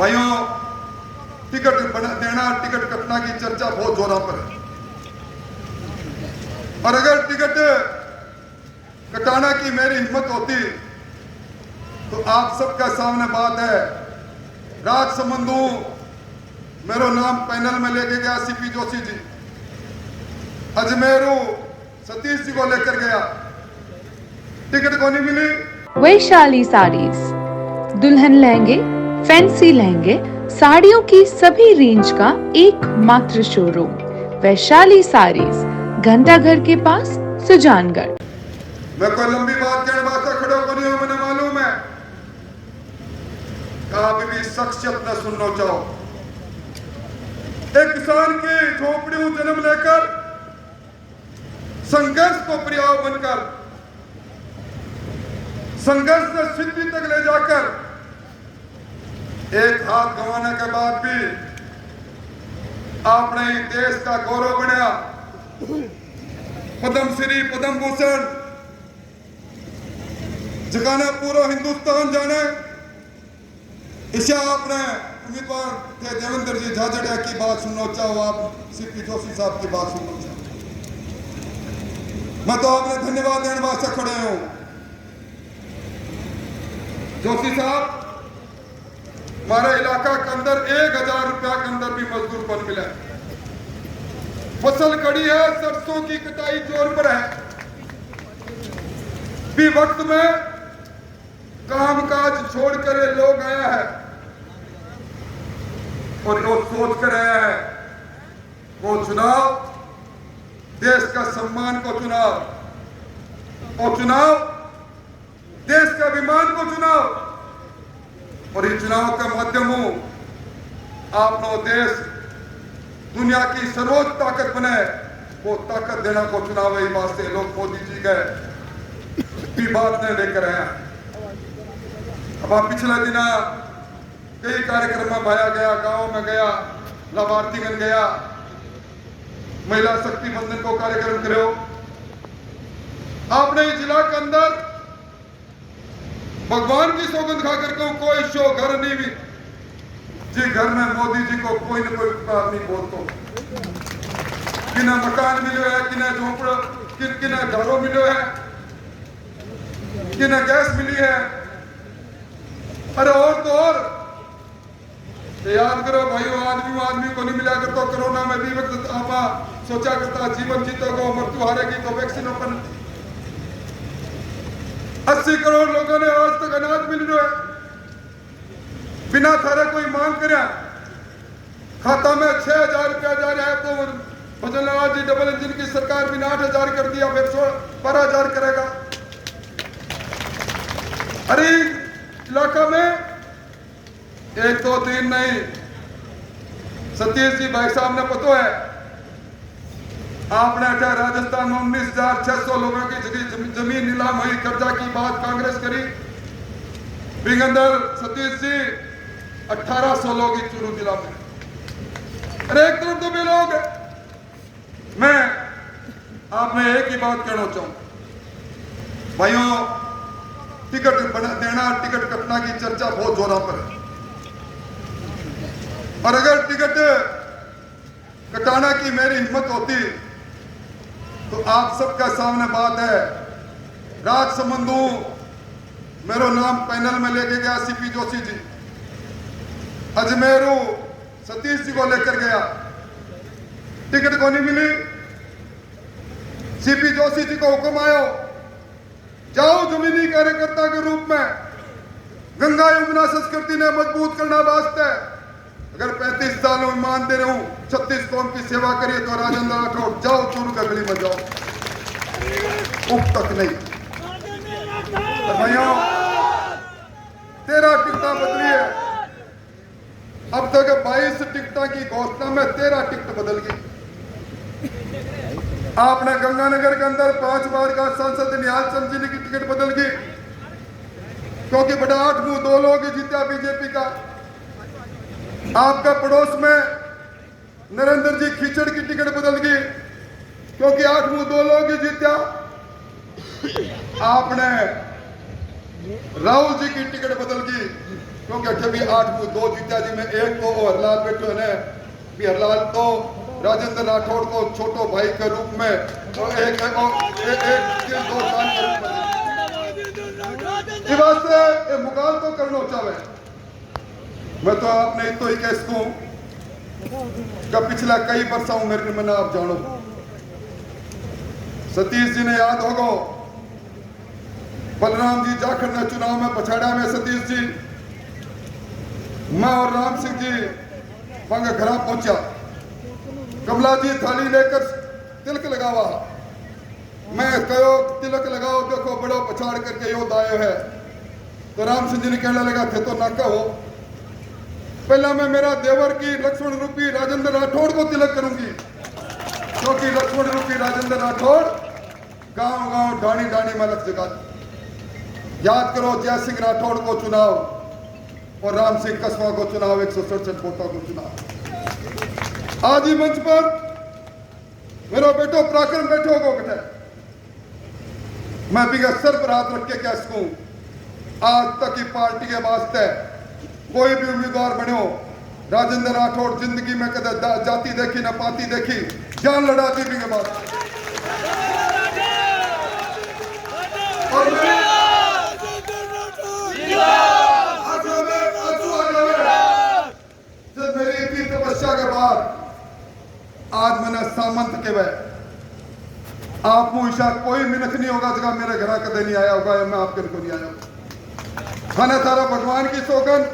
भाइयों, टिकट देना, टिकट कटना की चर्चा बहुत जोरों पर है। और अगर टिकट कटाना की मेरी हिम्मत होती तो आप सबका सामने बात है, राजसमंदू मेरो नाम पैनल में लेके गया सीपी जोशी जी, अजमेरू सतीश जी को लेकर गया, टिकट को नहीं मिली। वैशाली साड़ीज, दुल्हन लहंगे, फैंसी लहंगे, साड़ियों की सभी रेंज का एकमात्र शोरूम वैशाली साड़ीज, घंटाघर के पास, सुजानगढ़। मैं कोई लंबी बात कहने वास्ते खड़ो को नहीं हूं, मैंने मालूम है आप भी शख्सियत न सुनना चाहो। एक किसान की झोपड़ी में जन्म लेकर संघर्ष को पर्याय बनकर संघर्ष से सिद्धि तक ले जाकर एक हाथ गंवाने के बाद भी आपने देश का गौरव बनाया, पद्म श्री पद्म भूषण जगाना पूरा हिंदुस्तान जाने। इसे आपने उम्मीदवार थे देवेंद्र जी झाझड़िया की बात सुनना चाहो, आप सीपी जोशी साहब की बात सुनना चाहो। मैं तो आपने धन्यवाद देने वास्ते खड़े हूं। जोशी साहब, हमारे इलाका के अंदर 1000 रुपया के अंदर भी मजदूर बन मिला है। फसल खड़ी है, सरसों की कटाई जोर पर है, भी वक्त में कामकाज छोड़कर ये लोग आया है और वो सोच कर आया है वो चुनाव देश का सम्मान को चुनाव, और चुनाव देश के अभिमान को चुनाव। और इस चुनाव का माध्यम हो आपनो देश दुनिया की सर्वोच्च ताकत बने, वो ताकत देना को चुनाव है। वास्ते लोग मोदी जी गए भी बात ने लेकर आया। अब आप पिछले दिन कई कार्यक्रम में भाया गया, गांव में गया, लाभार्थी बन गया, महिला शक्ति बंधन को कार्यक्रम करो। आपने इस जिला के अंदर भगवान की सौगंध खाकर कहूं, कोई शो घर नहीं भी जी, घर में मोदी जी को कोई न कोई बात नहीं बोलते। किना मकान मिलो है, किना झोपड़ा, किना घरों मिलो है, किना गैस मिली है। अरे और तो और याद करो भाइयों, आदमी को नहीं मिला करता। कोरोना में भी वक्त आप सोचा करता जीवन जीतोगे, मृत्यु हारेगी तो वैक्सीन ओपन। 80 करोड़ लोगों ने आज तक अनाज मिल रहा है बिना थारे कोई मांग कर। खाता में 6000 रुपया जा रहा है, तो भजन लाल जी डबल इंजन की सरकार बिना 8000 कर दिया, फिर 12,000 करेगा। अरे इलाका में 1 2 3 नहीं, सतीश जी भाई साहब ने पता है, आपने राजस्थान में 19,600 लोगों की जमीन नीलाम हुई, कब्जा की बात कांग्रेस करी। बिगंदर सतीश जी 1800 लोग चूरू जिला में। अरे एक तरफ तो भी लोग, मैं आप में एक ही बात कहना चाहूं भाइयों, टिकट देना, टिकट कटना की चर्चा बहुत जोरों पर है। और अगर टिकट कटाना की मेरी हिम्मत होती तो आप सबका सामने बात है, राजसमंदू मेरो नाम पैनल में लेके गया सीपी जोशी जी, अजमेरू सतीश जी को लेकर गया, टिकट को नहीं मिली। सीपी जोशी जी को हुक्म आयो, जाओ जमीनी कार्यकर्ता के रूप में गंगा यमुना संस्कृति ने मजबूत करना वास्ते अगर 35 सालों में मान दे रहा हूं, 36 कौम की सेवा करिए तो राजेंद्र राठौड़ जाओ चूरू का गली में जाओ, उप तक नहीं। तो भाइयों, 13 टिकटा बदली है, अब तक 22 टिकटा की घोषणा में 13 टिकट बदल गई। आपने गंगानगर के अंदर 5 बार का सांसद निहाल चंद जी की टिकट बदल गई, क्योंकि बड़ा 8 मुंह 2 लोग जीता बीजेपी का। आपका पड़ोस में नरेंद्र जी खीचड़ की टिकट बदल गई, क्योंकि 8 मुंह 2 लोग जीता। आपने राहुल जी की टिकट बदल गई, क्योंकि अठे भी 8 में 2 जीता जी में एक तो वो हरलाल बैठो है भी हरलाल तो राजेंद्र राठौड़ को छोटो भाई के रूप में तो एक दिल 2 जान के रूप में ये वास्ते ये मुकाल तो करना चाहे। मैं तो आपने तो ही कह सकूं कि पिछला कई वर्षों मेरे में आप जानो सतीश जी ने याद होगा बलराम जी जाखड़ ने चुनाव में पछाड़ा में सतीश जी मैं और राम सिंह जी पंग घर पहुंचा कमला जी थाली लेकर तिलक लगावा मैं कहो तिलक लगाओ देखो बड़ो पछाड़ करके यो दायो है तो राम सिंह जी ने कहने लगा थे तो ना कहो पहला मैं मेरा देवर की लक्ष्मण रूपी राजेंद्र राठौड़ को तिलक करूंगी क्योंकि लक्ष्मण रूपी राजेंद्र राठौड़ गांव गांव ढाणी ढाणी में लग जगा याद करो जय सिंह राठौड़ को चुनाव और राम सिंह कस्बा को चुनाव 167 वोटों को चुनाव आज ही मंच पर मेरा बेटो पराक्रम बैठो को कटे मैं भी सर पर हाथ रख के कह सकूं आज तक की पार्टी के वास्ते कोई भी उम्मीदवार बनो राजेंद्र राठौड़ जिंदगी में कदे जाति देखी न पाती देखी जान लड़ा दी भी के बाद और जब मेरी इतनी तपस्या के बाद आज मैंने सामंत के वह आप मुझा कोई मिनख नहीं होगा जगह मेरे घर कदे नहीं आया होगा या मैं आपके को नहीं आया होगा खाना थारा भगवान की सौगंध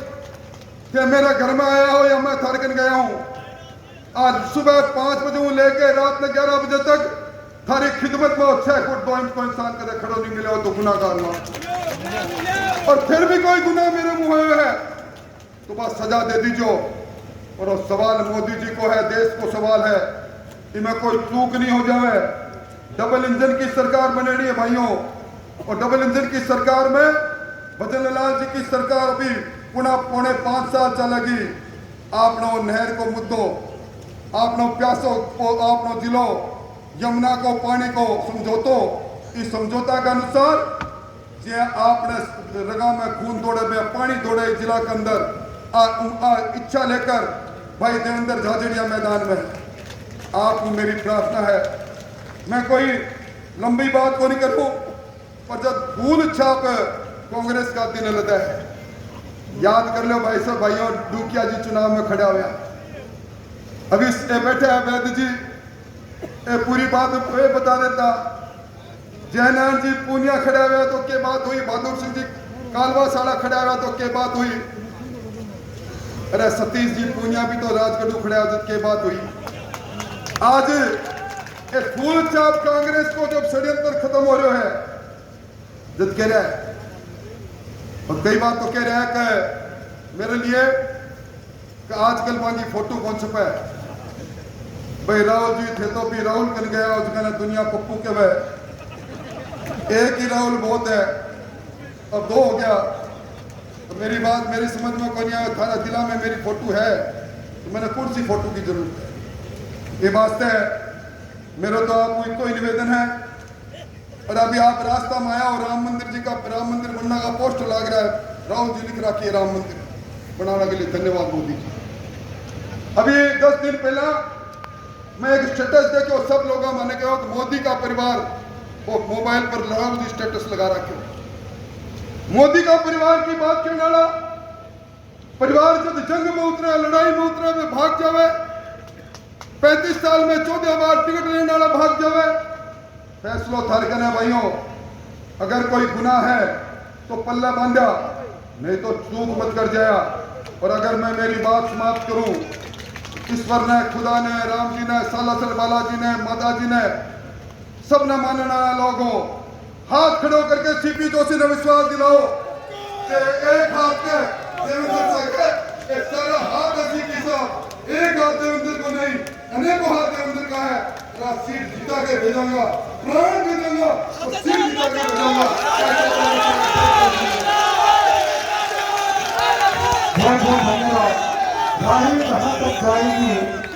कि मेरे घर में आया हो या मैं थारकन गया हूं आज सुबह 5 बजे लेके रात में 11 बजे तक थारी खिदमत में 6 फुट 2 इंच को इंसान कदे खड़ो नहीं मिले हो तो गुनाहगार हुआ और फिर भी कोई गुनाह मेरे मुंह में है तो बस सजा दे दीजो और वो सवाल मोदी जी को है देश को सवाल है इनमें कोई चूक नहीं हो जाए डबल इंजन की सरकार बनेनी है भाइयों और डबल इंजन की सरकार में भजन लाल जी की सरकार अभी पुनः 4.5 साल चलेगी आपनो नहर को मुद्दो आपनो प्यासो को आपनो जिलो यमुना को पानी को समझौतो इस समझौता के अनुसार जे आपने रगा में खून दौड़े में पानी दौड़े जिला के अंदर इच्छा लेकर भाई देवेंद्र झाझड़िया मैदान में आपको मेरी प्रार्थना है मैं कोई लंबी बात को नहीं करूं पर जब फूल छाप कांग्रेस का दिन लदा है याद कर लो भाई सब भाइयों डूकिया जी चुनाव में खड़ा हुआ अभी बैठे हैं वैद्य जी पूरी बात ये बता देता जयनारायण जी पूनिया खड़ा हुआ तो क्या बात हुई बहादुर सिंह जी कालवा साड़ा खड़ा हुआ तो क्या बात हुई अरे सतीश जी पूनिया भी तो राजगढ़ खड़ा हुआ तो क्या बात हुई आज फूल चाप कांग्रेस को जब षड्यंत्र खत्म हो रहा है जब कह रहा है और कई बात तो कह रहा है कि मेरे लिए कि आजकल मांगी फोटो कौन छुपा है भाई राहुल जी थे तो भी राहुल कल गया और कहना दुनिया पप्पू के वह एक ही राहुल बहुत है अब 2 हो गया तो मेरी बात मेरी समझ में कोई नहीं आया थाना जिला में मेरी फोटो है तो मैंने कौन सी फोटो की जरूरत है ये वास्ते मेरा तो आपको एक ही निवेदन है और अभी आप रास्ता में आया और राम मंदिर बनना का पोस्टर लग रहा है राहुल जी लिख रखी है राम मंदिर बनाने के लिए धन्यवाद मोदी जी अभी 10 दिन पहला मैं एक स्टेटस देखो सब लोग मैंने कहा कि मोदी का परिवार वो मोबाइल पर राहुल जी स्टेटस लगा रखे मोदी का परिवार की बात क्यों डाला परिवार जब जंग में उतरा लड़ाई में उतरा में भाग जावे 35 साल में 14 बार टिकट लेने वाला भाग जावे फैसलो थारकन है भाइयों अगर कोई गुनाह है तो पल्ला बांधा नहीं तो चूक मत कर जाया और अगर मैं मेरी बात समाप्त करूं ईश्वर ने खुदा ने राम जी ने सालासर बालाजी ने माता जी ने सब ने मानना लोगों हाथ खड़ो करके सीपी जोशी ने विश्वास दिलाओ कि एक हाथ के देवेंद्र से सारा हाथ सीपी साहब एक हाथ देवेंद्र को नहीं अनेकों हाथ देवेंद्र का है सीट जीता के भेजूंगा प्राण भेजूंगा और सीट जीता के भेजूंगा बहुत बहुत धन्यवाद राहुल कहाँ तक जाएंगे